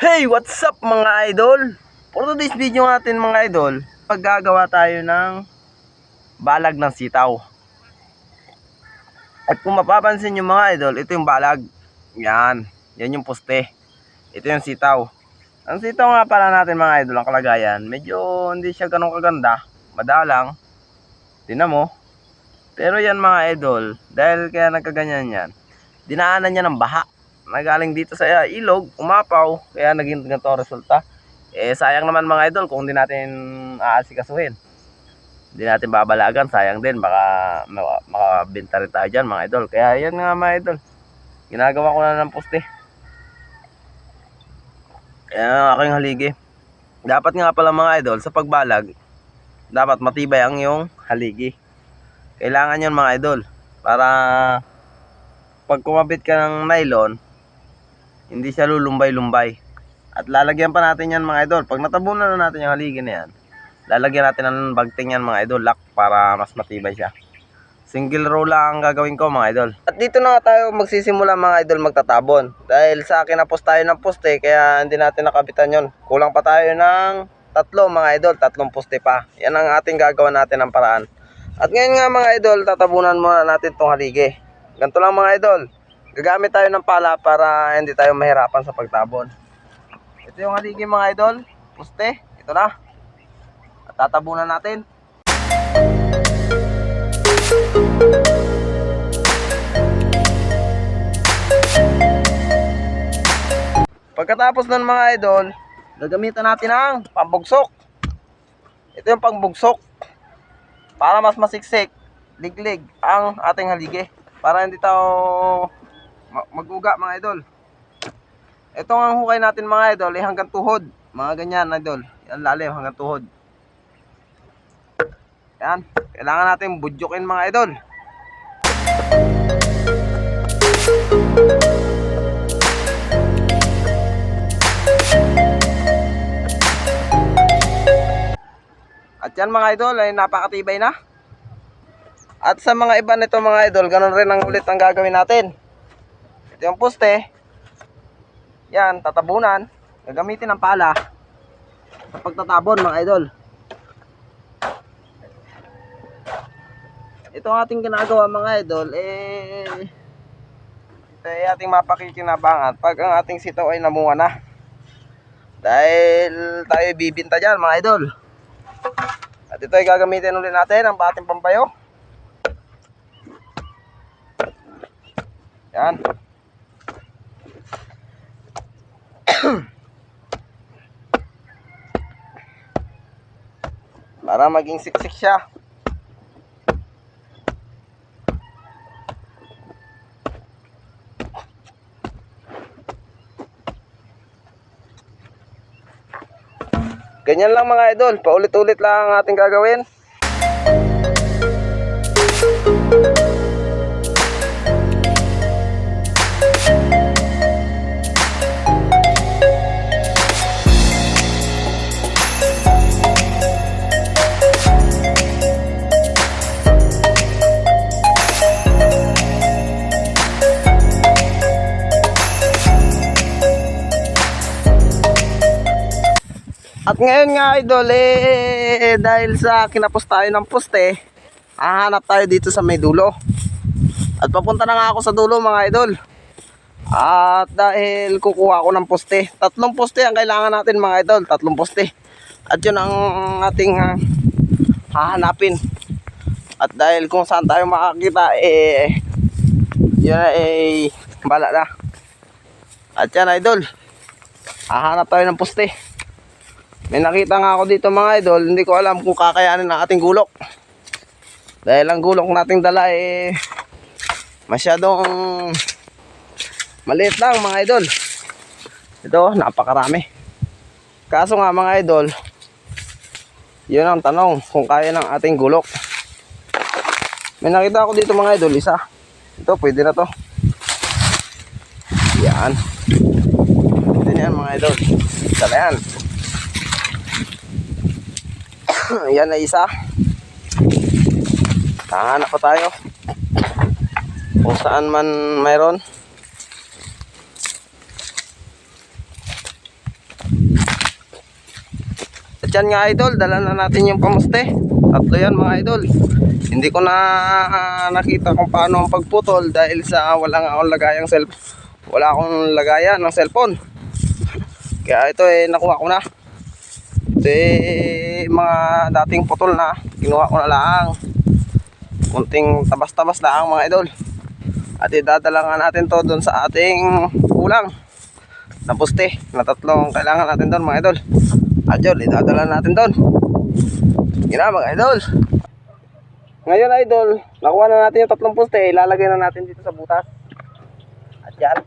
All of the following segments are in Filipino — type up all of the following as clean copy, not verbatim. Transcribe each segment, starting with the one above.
Hey, what's up mga idol? For today's video natin mga idol, paggagawa tayo ng balag ng sitaw. At kung mapapansin nyo mga idol, ito yung balag. Yan yung poste. Ito yung sitaw. Ang sitaw nga pala natin mga idol, ang kalagayan, medyo hindi siya ganun kaganda. Madalang. Tingnan mo. Pero yan mga idol, dahil kaya nagkaganyan yan, dinaanan niya ng baha. Nagaling dito sa ilog, umapaw, kaya naging ganito ang resulta. Sayang naman mga idol kung hindi natin aasikasuhin. Hindi natin babalagan, sayang din, baka makabenta rin tayo dyan mga idol. Kaya yan nga mga idol, ginagawa ko na ng poste. Kaya aking haligi. Dapat nga pala mga idol, sa pagbalag, dapat matibay ang iyong haligi. Kailangan yan mga idol, para pag kumabit ka ng nylon, hindi siya lulumbay-lumbay. At lalagyan pa natin yan mga idol. Pag natabunan na natin yung haligi na yan, lalagyan natin ng bagting yan mga idol, lock, para mas matibay siya. Single row lang ang gagawin ko mga idol. At dito na tayo magsisimula mga idol magtatabon. Dahil sa akin napos tayo ng poste, kaya hindi natin nakabitan yon. Kulang pa tayo ng tatlo mga idol, tatlong poste pa. Yan ang ating gagawa natin ng paraan. At ngayon nga mga idol, tatabunan muna natin tong haligi. Ganito lang mga idol. Gagamit tayo ng pala para hindi tayo mahirapan sa pagtabon. Ito yung haligi mga idol, poste, ito na. At tatabunan natin. Pagkatapos nun mga idol, gagamitan natin ang pambugsok. Ito yung pambugsok para mas masiksik, liglig ang ating haligi, para hindi tayo maguga mga idol. Ito ang hukay natin mga idol, hanggang tuhod. Mga ganyan idol, yan lalim hanggang tuhod. Yan, kailangan natin budyokin mga idol. At yan mga idol ay napakatibay na. At sa mga iba nito mga idol, ganun rin ang ulit ang gagawin natin. Ito yung poste. Yan, tatabunan. Gagamitin ng pala sa pagtatabon mga idol. Ito ang ating ginagawa mga idol. Ito ay ating mapakikinabangan pag ang ating sitaw ay namunga na. Dahil tayo bibinta dyan mga idol. At ito ay gagamitin ulit natin ang ating pampayo. Yan. Para maging siksik siya. Ganyan lang mga idol, paulit-ulit lang ang ating gagawin. At ngayon nga idol, dahil sa kinapos tayo ng poste, hahanap tayo dito sa may dulo. At papunta na nga ako sa dulo mga idol. At dahil kukuha ko ng poste, tatlong poste ang kailangan natin mga idol, tatlong poste. At yun ang ating hahanapin. At dahil kung saan tayo makakita, yun ay bala na. At yan idol, hahanap tayo ng poste. May nakita nga ako dito mga idol, hindi ko alam kung kakayanin ang ating gulok. Dahil ang gulok nating dala masyadong maliit lang mga idol. Ito, napakarami. Kaso nga mga idol, yun ang tanong kung kaya ng ating gulok. May nakita ako dito mga idol, isa. Ito, pwede na to. Yan. Pwede na yan mga idol. Isa na yan. Yan na isa. Hahanap pa tayo kung saan man mayroon. yan nga idol, dala na natin yung pamuste. Tatlo yan mga idol. Hindi ko na nakita kung paano ang pagputol dahil sa wala akong lagayan ng cellphone. Kaya ito nakuha ko na. Ito mga dating putol na, kinuha ko na lang. Kunting tabas-tabas lang mga idol. At idadala nga natin to doon sa ating kulang na poste na tatlong kailangan natin doon mga idol. At yun, idadala natin doon. Yun na mga idol. Ngayon idol, nakuha na natin yung tatlong poste. Ilalagay na natin dito sa butas. At yan,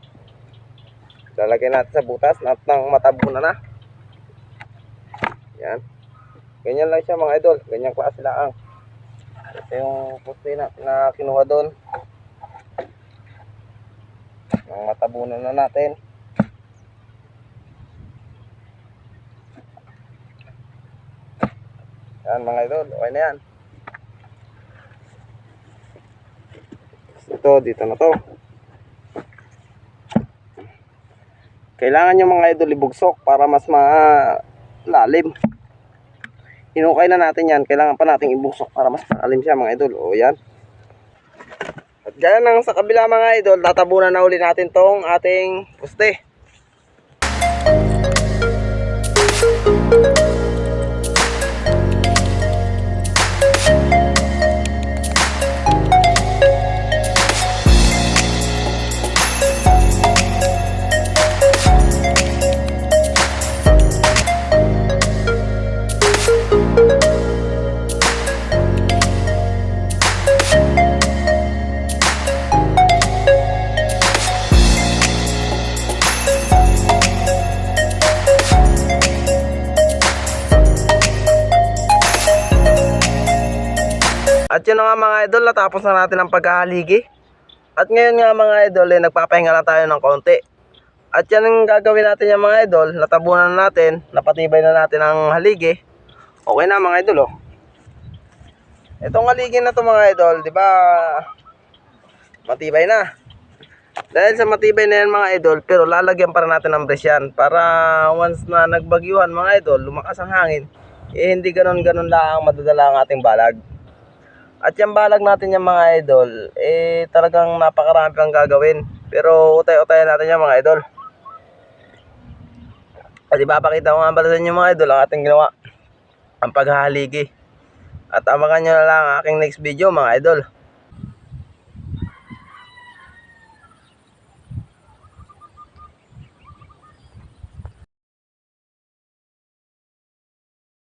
ilalagay natin sa butas at nang matabunan na. Yan. Ganyan lang siya mga idol. Ganyan klase lang. Ito yung poste na kinuha doon. Nang matabunan na natin. Yan mga idol, okay na yan. Ito, dito na to. Kailangan yung mga idol ibugsok para mas malalim. Hinukay na natin yan. Kailangan pa nating ibugsok para mas malalim siya mga idol. O yan. At gaya nang sa kabila mga idol, tatabunan na uli natin tong ating poste. At yun na nga mga idol, natapos na natin ang paghahaligi. At ngayon nga mga idol, nagpapahinga lang tayo ng konti. At yan ang gagawin natin yung mga idol, natabunan na natin, napatibay na natin ang haligi. Okay na mga idol Itong haligi na to mga idol, di ba matibay na. Dahil sa matibay na yan mga idol, pero lalagyan pa rin natin ng brace yan. Para once na nagbagyuhan mga idol, lumakas ang hangin, hindi ganon-ganon lang madadala ang ating balag. At yung balag natin yung mga idol, talagang napakarami pang gagawin. Pero utay-utayan natin yung mga idol. At ipapakita ko nga pala sa inyo mga idol ang ating ginawa, ang paghahaligi. At amakan nyo na lang ang aking next video mga idol.